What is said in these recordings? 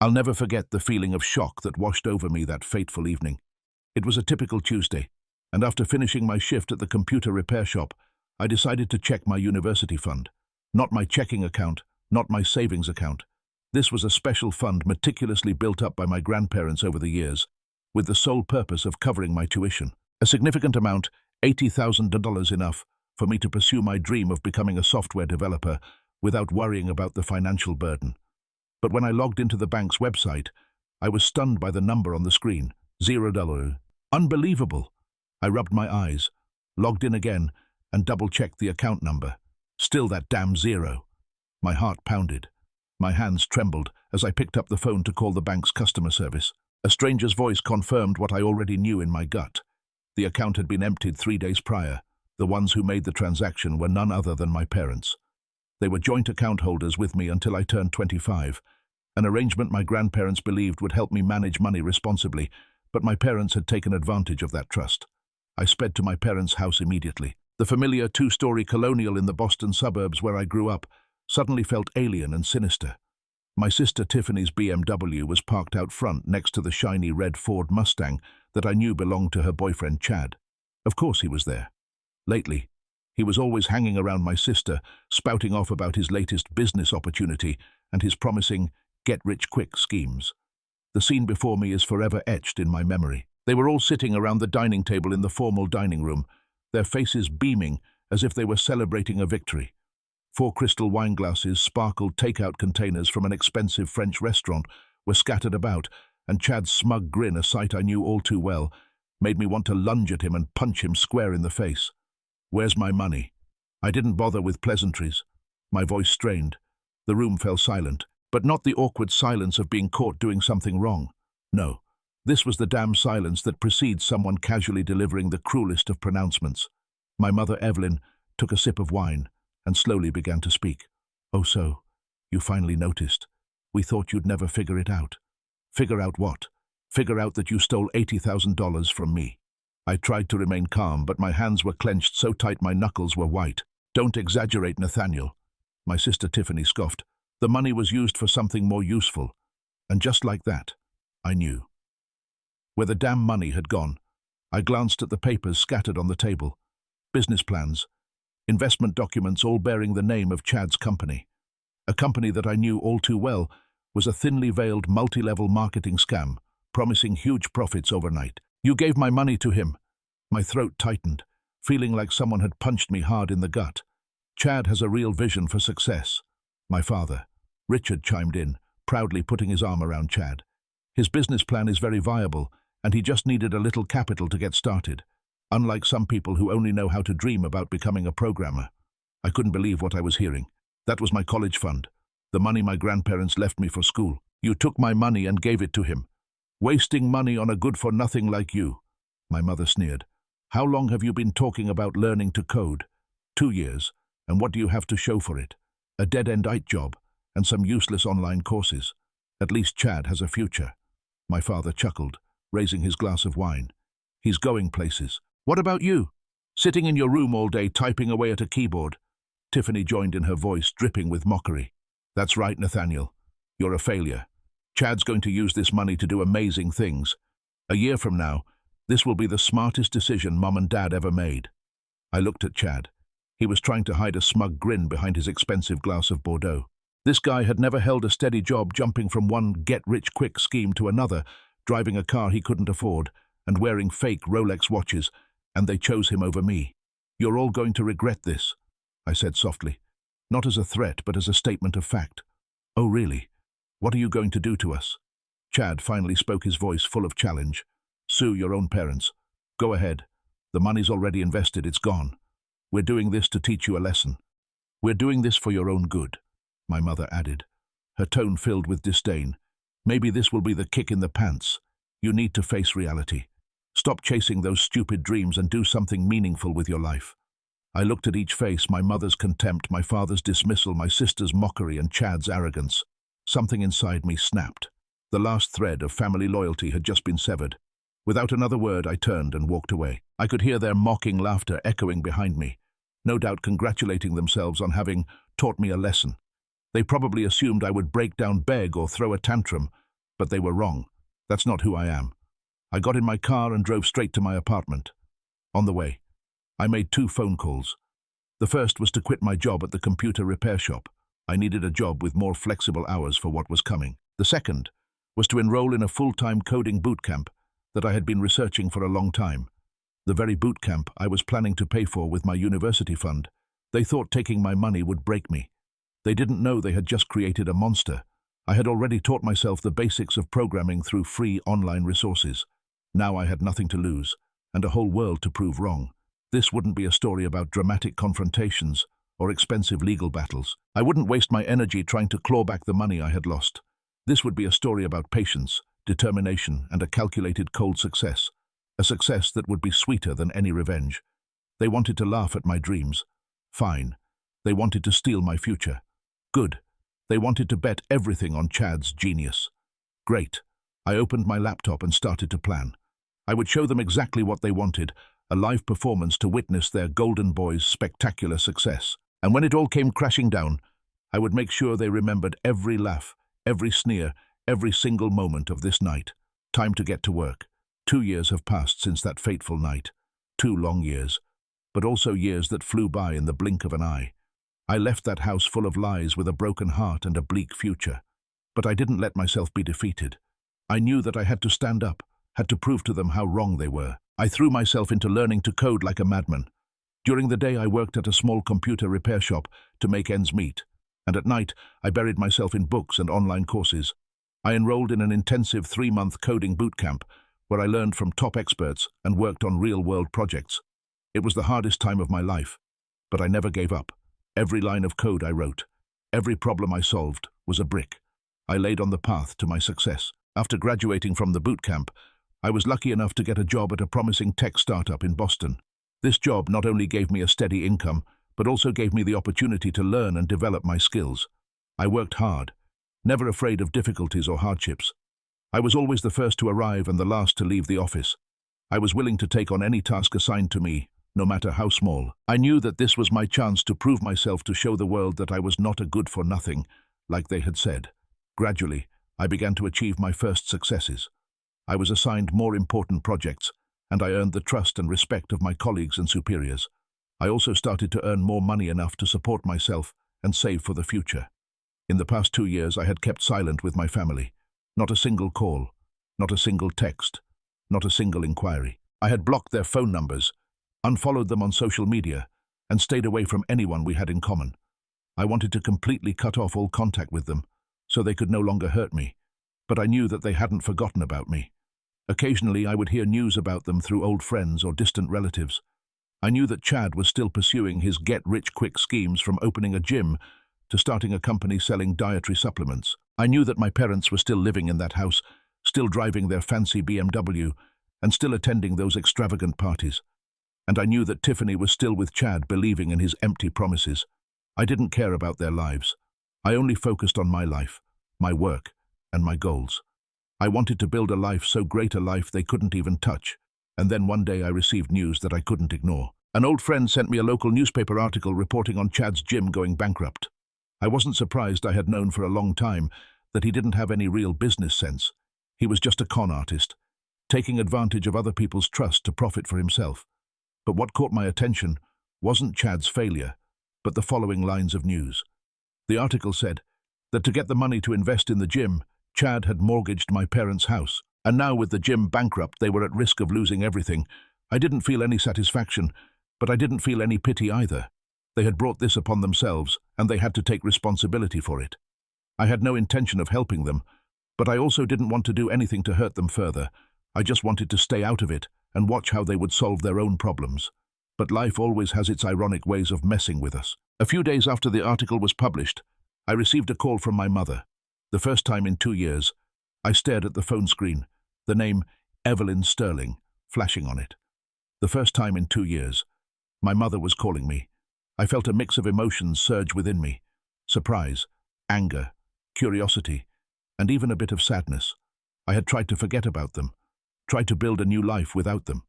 I'll never forget the feeling of shock that washed over me that fateful evening. It was a typical Tuesday, and after finishing my shift at the computer repair shop, I decided to check my university fund. Not my checking account, not my savings account. This was a special fund meticulously built up by my grandparents over the years, with the sole purpose of covering my tuition. A significant amount, $80,000 enough, for me to pursue my dream of becoming a software developer without worrying about the financial burden. But when I logged into the bank's website, I was stunned by the number on the screen, $0. Unbelievable! I rubbed my eyes, logged in again, and double-checked the account number. Still that damn zero. My heart pounded. My hands trembled as I picked up the phone to call the bank's customer service. A stranger's voice confirmed what I already knew in my gut. The account had been emptied 3 days prior. The ones who made the transaction were none other than my parents. They were joint account holders with me until I turned 25, an arrangement my grandparents believed would help me manage money responsibly, but my parents had taken advantage of that trust. I sped to my parents' house immediately. The familiar 2-story colonial in the Boston suburbs where I grew up suddenly felt alien and sinister. My sister Tiffany's BMW was parked out front next to the shiny red Ford Mustang that I knew belonged to her boyfriend Chad. Of course he was there. Lately, he was always hanging around my sister, spouting off about his latest business opportunity and his promising get-rich-quick schemes. The scene before me is forever etched in my memory. They were all sitting around the dining table in the formal dining room, their faces beaming as if they were celebrating a victory. 4 crystal wine glasses, sparkled takeout containers from an expensive French restaurant were scattered about, and Chad's smug grin, a sight I knew all too well, made me want to lunge at him and punch him square in the face. "Where's my money?" I didn't bother with pleasantries. My voice strained. The room fell silent, but not the awkward silence of being caught doing something wrong. No, this was the damn silence that precedes someone casually delivering the cruelest of pronouncements. My mother, Evelyn, took a sip of wine and slowly began to speak. "Oh, so, you finally noticed. We thought you'd never figure it out." "Figure out what?" "Figure out that you stole $80,000 from me." I tried to remain calm, but my hands were clenched so tight my knuckles were white. "Don't exaggerate, Nathaniel." My sister Tiffany scoffed. "The money was used for something more useful." And just like that, I knew. Where the damn money had gone, I glanced at the papers scattered on the table. Business plans, investment documents all bearing the name of Chad's company. A company that I knew all too well was a thinly veiled multi-level marketing scam, promising huge profits overnight. "You gave my money to him." My throat tightened, feeling like someone had punched me hard in the gut. "Chad has a real vision for success." My father, Richard, chimed in, proudly putting his arm around Chad. "His business plan is very viable, and he just needed a little capital to get started, unlike some people who only know how to dream about becoming a programmer." I couldn't believe what I was hearing. That was my college fund, the money my grandparents left me for school. "You took my money and gave it to him. Wasting money on a good-for-nothing like you." My mother sneered. "How long have you been talking about learning to code?" 2 years, and what do you have to show for it? A dead-end job, and some useless online courses. At least Chad has a future." My father chuckled, raising his glass of wine. "He's going places." "What about you? Sitting in your room all day typing away at a keyboard?" Tiffany joined in, her voice dripping with mockery. "That's right, Nathaniel. You're a failure. Chad's going to use this money to do amazing things. A year from now, this will be the smartest decision Mom and Dad ever made." I looked at Chad. He was trying to hide a smug grin behind his expensive glass of Bordeaux. This guy had never held a steady job, jumping from one get-rich-quick scheme to another, driving a car he couldn't afford, and wearing fake Rolex watches, and they chose him over me. "You're all going to regret this," I said softly, not as a threat but as a statement of fact. "Oh, really? What are you going to do to us?" Chad finally spoke, his voice full of challenge. "Sue your own parents. Go ahead. The money's already invested, it's gone. We're doing this to teach you a lesson. We're doing this for your own good," my mother added, her tone filled with disdain. "Maybe this will be the kick in the pants. You need to face reality. Stop chasing those stupid dreams and do something meaningful with your life." I looked at each face, my mother's contempt, my father's dismissal, my sister's mockery, and Chad's arrogance. Something inside me snapped. The last thread of family loyalty had just been severed. Without another word, I turned and walked away. I could hear their mocking laughter echoing behind me, no doubt congratulating themselves on having taught me a lesson. They probably assumed I would break down, beg, or throw a tantrum, But they were wrong. That's not who I am. I got in my car and drove straight to my apartment. On the way, I made 2 phone calls. The first was to quit my job at the computer repair shop. I needed a job with more flexible hours for what was coming. The second was to enroll in a full-time coding bootcamp that I had been researching for a long time. The very bootcamp I was planning to pay for with my university fund. They thought taking my money would break me. They didn't know they had just created a monster. I had already taught myself the basics of programming through free online resources. Now I had nothing to lose, and a whole world to prove wrong. This wouldn't be a story about dramatic confrontations or expensive legal battles. I wouldn't waste my energy trying to claw back the money I had lost. This would be a story about patience, determination, and a calculated cold success. A success that would be sweeter than any revenge. They wanted to laugh at my dreams. Fine. They wanted to steal my future. Good. They wanted to bet everything on Chad's genius. Great. I opened my laptop and started to plan. I would show them exactly what they wanted, a live performance to witness their golden boy's spectacular success. And when it all came crashing down, I would make sure they remembered every laugh, every sneer, every single moment of this night. Time to get to work. 2 years have passed since that fateful night. 2 long years, but also years that flew by in the blink of an eye. I left that house full of lies with a broken heart and a bleak future. But I didn't let myself be defeated. I knew that I had to stand up, had to prove to them how wrong they were. I threw myself into learning to code like a madman. During the day I worked at a small computer repair shop to make ends meet, and at night I buried myself in books and online courses. I enrolled in an intensive 3-month coding bootcamp where I learned from top experts and worked on real-world projects. It was the hardest time of my life, but I never gave up. Every line of code I wrote, every problem I solved was a brick I laid on the path to my success. After graduating from the bootcamp, I was lucky enough to get a job at a promising tech startup in Boston. This job not only gave me a steady income, but also gave me the opportunity to learn and develop my skills. I worked hard, never afraid of difficulties or hardships. I was always the first to arrive and the last to leave the office. I was willing to take on any task assigned to me, no matter how small. I knew that this was my chance to prove myself, to show the world that I was not a good-for-nothing, like they had said. Gradually, I began to achieve my first successes. I was assigned more important projects, and I earned the trust and respect of my colleagues and superiors. I also started to earn more money enough to support myself and save for the future. In the past 2 years, I had kept silent with my family. Not a single call, not a single text, not a single inquiry. I had blocked their phone numbers, unfollowed them on social media, and stayed away from anyone we had in common. I wanted to completely cut off all contact with them, so they could no longer hurt me, but I knew that they hadn't forgotten about me. Occasionally I would hear news about them through old friends or distant relatives. I knew that Chad was still pursuing his get-rich-quick schemes, from opening a gym to starting a company selling dietary supplements. I knew that my parents were still living in that house, still driving their fancy BMW, and still attending those extravagant parties. And I knew that Tiffany was still with Chad, believing in his empty promises. I didn't care about their lives. I only focused on my life, my work, and my goals. I wanted to build a life, so great a life they couldn't even touch. And then one day I received news that I couldn't ignore. An old friend sent me a local newspaper article reporting on Chad's gym going bankrupt. I wasn't surprised. I had known for a long time that he didn't have any real business sense. He was just a con artist, taking advantage of other people's trust to profit for himself. But what caught my attention wasn't Chad's failure, but the following lines of news. The article said that to get the money to invest in the gym, Chad had mortgaged my parents' house, and now with the gym bankrupt, they were at risk of losing everything. I didn't feel any satisfaction, but I didn't feel any pity either. They had brought this upon themselves, and they had to take responsibility for it. I had no intention of helping them, but I also didn't want to do anything to hurt them further. I just wanted to stay out of it and watch how they would solve their own problems. But life always has its ironic ways of messing with us. A few days after the article was published, I received a call from my mother. The first time in 2 years, I stared at the phone screen, the name Evelyn Sterling flashing on it. The first time in 2 years, my mother was calling me. I felt a mix of emotions surge within me: surprise, anger, curiosity, and even a bit of sadness. I had tried to forget about them, tried to build a new life without them.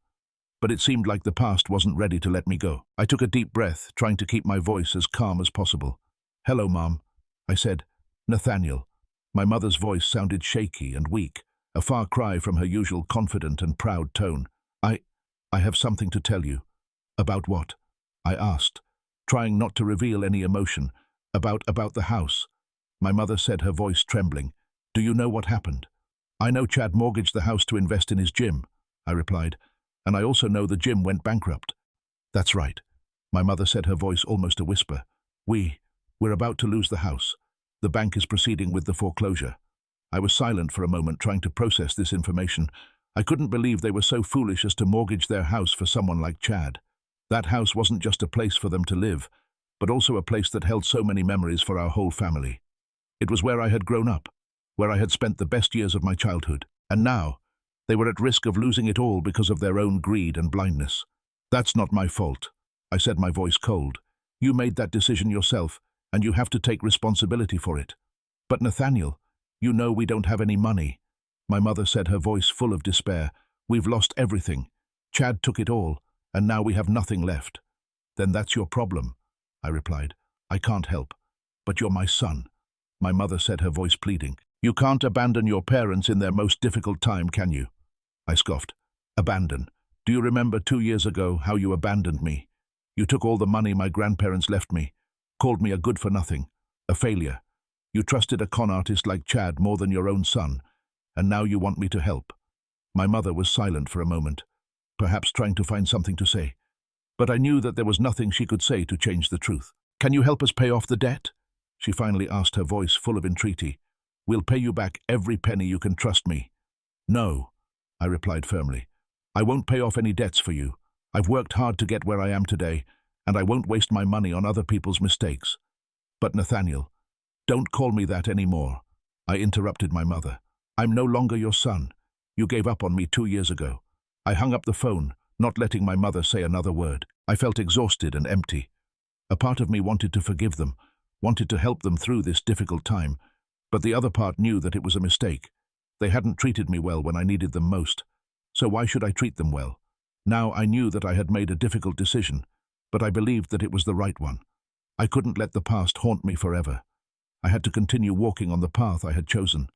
But it seemed like the past wasn't ready to let me go. I took a deep breath, trying to keep my voice as calm as possible. "Hello, Mom," I said. "Nathaniel. My mother's voice sounded shaky and weak, a far cry from her usual confident and proud tone. I have something to tell you. About what? I asked, trying not to reveal any emotion. About the house. My mother said, her voice trembling. Do you know what happened? I know Chad mortgaged the house to invest in his gym, I replied, and I also know the gym went bankrupt. That's right, my mother said, her voice almost a whisper. We're about to lose the house. The bank is proceeding with the foreclosure. I was silent for a moment, trying to process this information. I couldn't believe they were so foolish as to mortgage their house for someone like Chad. That house wasn't just a place for them to live, but also a place that held so many memories for our whole family. It was where I had grown up, where I had spent the best years of my childhood, and now they were at risk of losing it all because of their own greed and blindness. That's not my fault, I said, my voice cold. You made that decision yourself, and you have to take responsibility for it. But Nathaniel, you know we don't have any money. My mother said, her voice full of despair. We've lost everything. Chad took it all, and now we have nothing left. Then that's your problem, I replied. I can't help. But you're my son. My mother said, her voice pleading. You can't abandon your parents in their most difficult time, can you? I scoffed. Abandon? Do you remember 2 years ago how you abandoned me? You took all the money my grandparents left me, called me a good-for-nothing, a failure. You trusted a con artist like Chad more than your own son, and now you want me to help. My mother was silent for a moment, perhaps trying to find something to say. But I knew that there was nothing she could say to change the truth. Can you help us pay off the debt? She finally asked, her voice full of entreaty. We'll pay you back every penny, you can trust me. No, I replied firmly. I won't pay off any debts for you. I've worked hard to get where I am today, and I won't waste my money on other people's mistakes. But Nathaniel, don't call me that anymore. I interrupted my mother. I'm no longer your son. You gave up on me 2 years ago. I hung up the phone, not letting my mother say another word. I felt exhausted and empty. A part of me wanted to forgive them, wanted to help them through this difficult time, but the other part knew that it was a mistake. They hadn't treated me well when I needed them most, so why should I treat them well? Now I knew that I had made a difficult decision, but I believed that it was the right one. I couldn't let the past haunt me forever. I had to continue walking on the path I had chosen,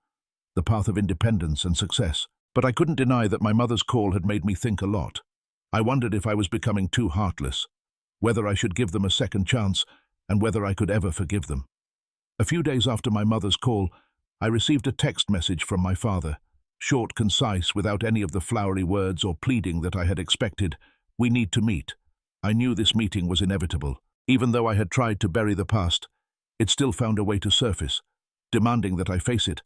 the path of independence and success. But I couldn't deny that my mother's call had made me think a lot. I wondered if I was becoming too heartless, whether I should give them a second chance, and whether I could ever forgive them. A few days after my mother's call, I received a text message from my father, short, concise, without any of the flowery words or pleading that I had expected. We need to meet. I knew this meeting was inevitable. Even though I had tried to bury the past, it still found a way to surface, demanding that I face it.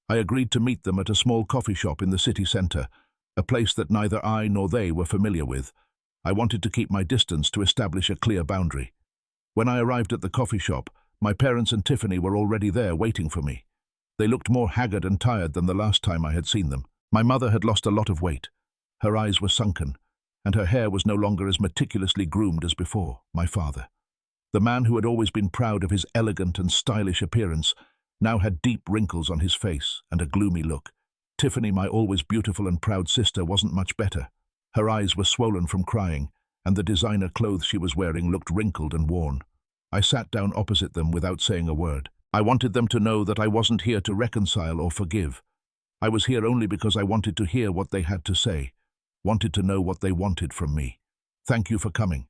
I agreed to meet them at a small coffee shop in the city centre, a place that neither I nor they were familiar with. I wanted to keep my distance to establish a clear boundary. When I arrived at the coffee shop, my parents and Tiffany were already there waiting for me. They looked more haggard and tired than the last time I had seen them. My mother had lost a lot of weight. Her eyes were sunken, and her hair was no longer as meticulously groomed as before. My father, the man who had always been proud of his elegant and stylish appearance, now had deep wrinkles on his face and a gloomy look. Tiffany, my always beautiful and proud sister, wasn't much better. Her eyes were swollen from crying, and the designer clothes she was wearing looked wrinkled and worn. I sat down opposite them without saying a word. I wanted them to know that I wasn't here to reconcile or forgive. I was here only because I wanted to hear what they had to say, wanted to know what they wanted from me. Thank you for coming,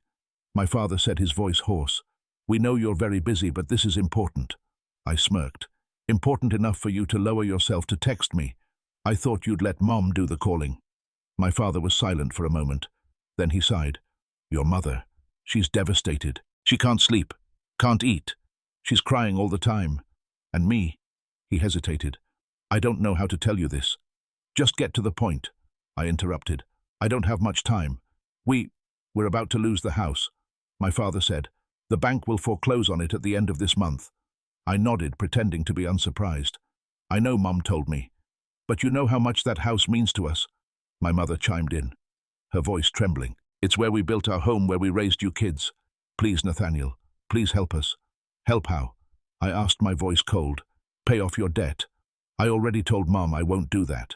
my father said, his voice hoarse. We know you're very busy, but this is important. I smirked. Important enough for you to lower yourself to text me. I thought you'd let Mom do the calling. My father was silent for a moment. Then he sighed. Your mother. She's devastated. She can't sleep, can't eat. She's crying all the time. And me. He hesitated. I don't know how to tell you this. Just get to the point, I interrupted. I don't have much time. We're about to lose the house, my father said. The bank will foreclose on it at the end of this month. I nodded, pretending to be unsurprised. I know, Mum told me. But you know how much that house means to us, my mother chimed in, her voice trembling. It's where we built our home, where we raised you kids. Please, Nathaniel, please help us. Help how? I asked, my voice cold. Pay off your debt. I already told Mom I won't do that.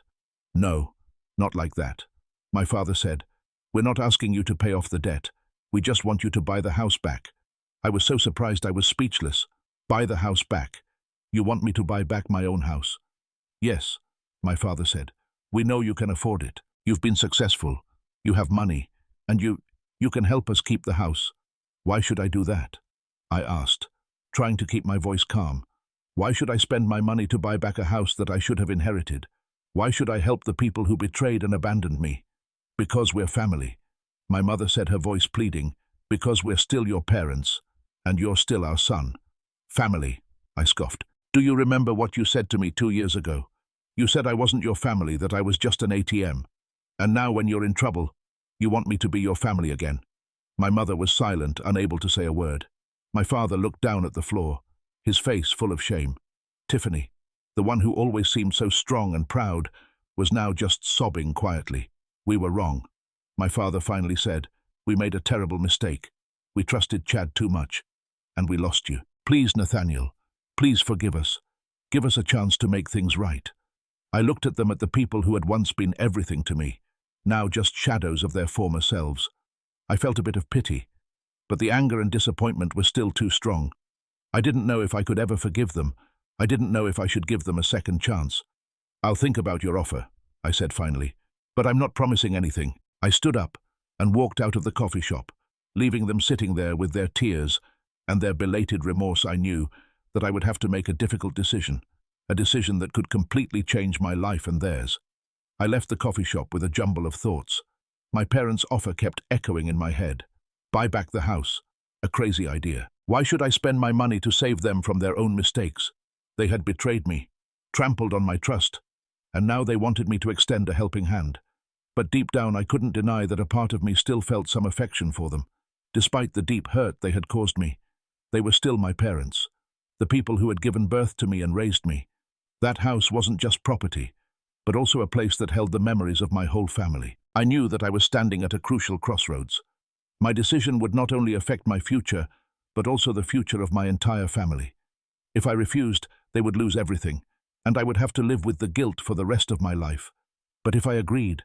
No, not like that, my father said. We're not asking you to pay off the debt. We just want you to buy the house back. I was so surprised I was speechless. Buy the house back. You want me to buy back my own house? Yes, my father said. We know you can afford it. You've been successful. You have money. And you can help us keep the house. Why should I do that? I asked, trying to keep my voice calm. Why should I spend my money to buy back a house that I should have inherited? Why should I help the people who betrayed and abandoned me? Because we're family. My mother said, her voice pleading, because we're still your parents, and you're still our son. Family, I scoffed. Do you remember what you said to me 2 years ago? You said I wasn't your family, that I was just an ATM. And now when you're in trouble, you want me to be your family again. My mother was silent, unable to say a word. My father looked down at the floor, his face full of shame. Tiffany, the one who always seemed so strong and proud, was now just sobbing quietly. We were wrong. My father finally said, we made a terrible mistake. We trusted Chad too much, and we lost you. Please, Nathaniel, please forgive us. Give us a chance to make things right. I looked at them, at the people who had once been everything to me, now just shadows of their former selves. I felt a bit of pity, but the anger and disappointment were still too strong. I didn't know if I could ever forgive them. I didn't know if I should give them a second chance. I'll think about your offer, I said finally, but I'm not promising anything. I stood up and walked out of the coffee shop, leaving them sitting there with their tears and their belated remorse. I knew that I would have to make a difficult decision, a decision that could completely change my life and theirs. I left the coffee shop with a jumble of thoughts. My parents' offer kept echoing in my head. Buy back the house. A crazy idea. Why should I spend my money to save them from their own mistakes? They had betrayed me, trampled on my trust, and now they wanted me to extend a helping hand. But deep down I couldn't deny that a part of me still felt some affection for them. Despite the deep hurt they had caused me, they were still my parents, the people who had given birth to me and raised me. That house wasn't just property, but also a place that held the memories of my whole family. I knew that I was standing at a crucial crossroads. My decision would not only affect my future, but also the future of my entire family. If I refused, they would lose everything, and I would have to live with the guilt for the rest of my life. But if I agreed,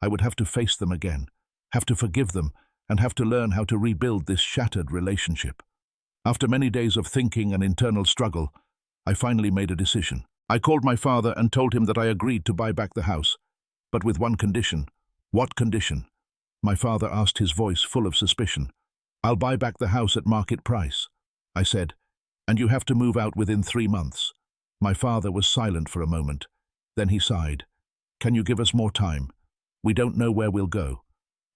I would have to face them again, have to forgive them, and have to learn how to rebuild this shattered relationship. After many days of thinking and internal struggle, I finally made a decision. I called my father and told him that I agreed to buy back the house, but with one condition. What condition? My father asked, his voice full of suspicion. I'll buy back the house at market price, I said, and you have to move out within 3 months. My father was silent for a moment. Then he sighed. Can you give us more time? We don't know where we'll go.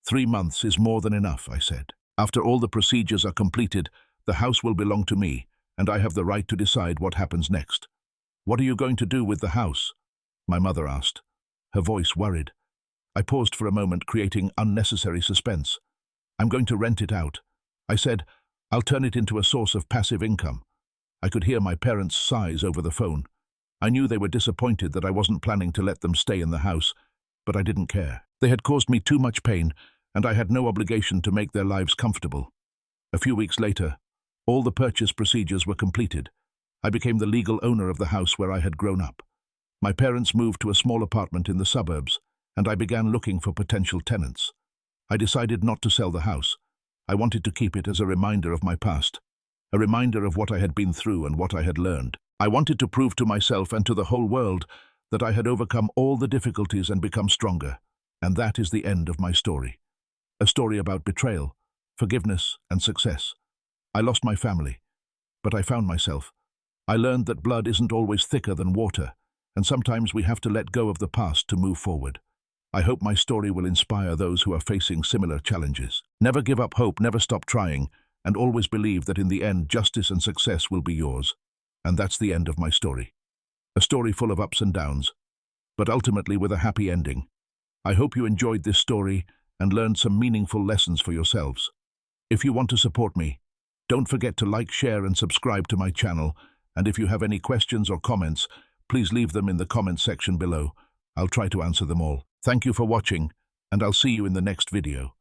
3 months is more than enough, I said. After all the procedures are completed, the house will belong to me, and I have the right to decide what happens next. What are you going to do with the house? My mother asked, her voice worried. I paused for a moment, creating unnecessary suspense. I'm going to rent it out. I said, I'll turn it into a source of passive income. I could hear my parents' sighs over the phone. I knew they were disappointed that I wasn't planning to let them stay in the house, but I didn't care. They had caused me too much pain, and I had no obligation to make their lives comfortable. A few weeks later, all the purchase procedures were completed. I became the legal owner of the house where I had grown up. My parents moved to a small apartment in the suburbs, and I began looking for potential tenants. I decided not to sell the house. I wanted to keep it as a reminder of my past, a reminder of what I had been through and what I had learned. I wanted to prove to myself and to the whole world that I had overcome all the difficulties and become stronger. And that is the end of my story. A story about betrayal, forgiveness, and success. I lost my family, but I found myself. I learned that blood isn't always thicker than water, and sometimes we have to let go of the past to move forward. I hope my story will inspire those who are facing similar challenges. Never give up hope, never stop trying, and always believe that in the end, justice and success will be yours. And that's the end of my story. A story full of ups and downs, but ultimately with a happy ending. I hope you enjoyed this story and learned some meaningful lessons for yourselves. If you want to support me, don't forget to like, share, and subscribe to my channel. And if you have any questions or comments, please leave them in the comment section below. I'll try to answer them all. Thank you for watching, and I'll see you in the next video.